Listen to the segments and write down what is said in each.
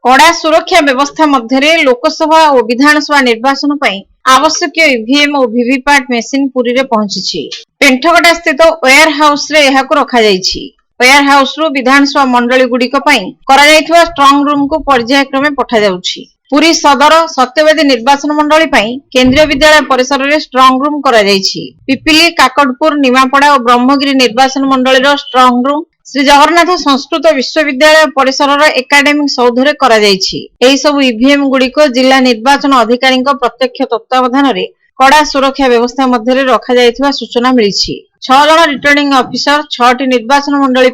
कड़ा सुरक्षा व्यवस्था मध्य लोकसभा और विधानसभा निर्वाचन पर आवश्यक ईवीएम और वीवीपैट मेसीन पुरी रे पहुंची। पेंठगड़ा स्थित वेयर हाउस रे एहाकु रखा जायछि। वेयर हाउस रु विधानसभा मंडली गुड़िक स्ट्रांग रूम को पर्यायक्रमे पठा जाउछि। पुरी सदर सत्यवादी निर्वाचन मंडली केंद्रीय विद्यालय परिसर में स्ट्रांग रूम करा जायछि। पिपिली काकटपुर निमापड़ा और ब्रह्मगिरी निर्वाचन मंडली स्ट्रांग रूम श्री जगन्नाथ संस्कृत विश्वविद्यालय परिसर एकाडेमिक सौधरे करा जायछि। एही सब ईवीएम गुड़िक जिला निर्वाचन अधिकारी प्रत्यक्ष तत्वावधान रे कड़ा सुरक्षा व्यवस्था मध्य रखा जायथिबा सूचना मिलिछि। 6 जन रिटर्निंग ऑफिसर 6टी निर्वाचन मंडली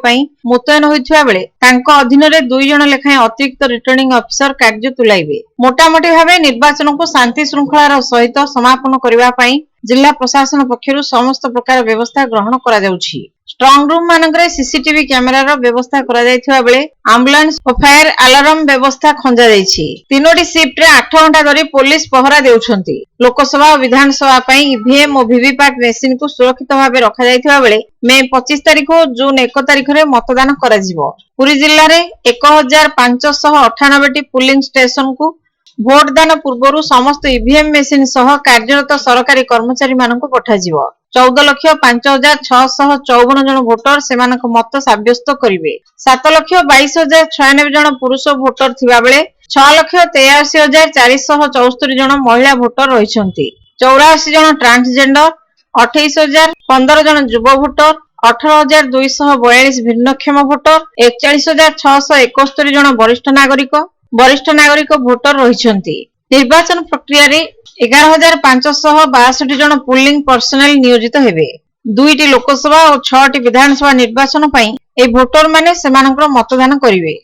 मुतयन होइथिबा बेले तांको अधीन रे 2 जन लेखाएं अतिरिक्त रिटर्निंग ऑफिसर कार्य तुलाइबे। मोटामोटी भावे निर्वाचन को शांति श्रृंखलार सहित समापन करबा पई जिला प्रशासन पक्षरु समस्त प्रकार व्यवस्था ग्रहण करा जाउछि। स्ट्रांग रूम मानकरे सीसीटीवी कैमेरा व्यवस्था करा जायथिबा बेले एम्बुलेंस और फायर अलार्म व्यवस्था खंजा जायछि। 3टी शिफ्ट रे 8 घंटा धरि पुलिस पहरा देउछंती। लोकसभा और विधानसभा पई ईवीएम और वीवीपैट मेसिन को सुरक्षित भावे रखा जायथिबा बेले मे 25 तारिख और जून 1 तारिख रे मतदान करा जिवो। पुरी जिल्ला रे 1598 टी पोलिंग स्टेशन को भोटदान पूर्व समस्त ईवीएम मेसिन सह कार्यरत सरकारी कर्मचारी मानक पठाजिवो। 14,05,654 जन भोटर सेमानक मत साब्यस्त करिवे। 7,22,096 जन पुरुष भोटर थिबा बेले 6,83,474 जन महिला भोटर रहिसंती। 84 जन ट्रांसजेंडर, 28,015 जन युव भोटर, 18,242 भिन्नक्षम भोटर, 41,671 जन वरिष्ठ नागरिक भोटर रहिसंती। निर्वाचन प्रक्रिया रे 11,562 जन पोलिंग पर्सनल नियोजित हेबे। 2टी लोकसभा और 6टी विधानसभा निर्वाचन पई ए भोटर माने सेमानकर मतदान करिवे।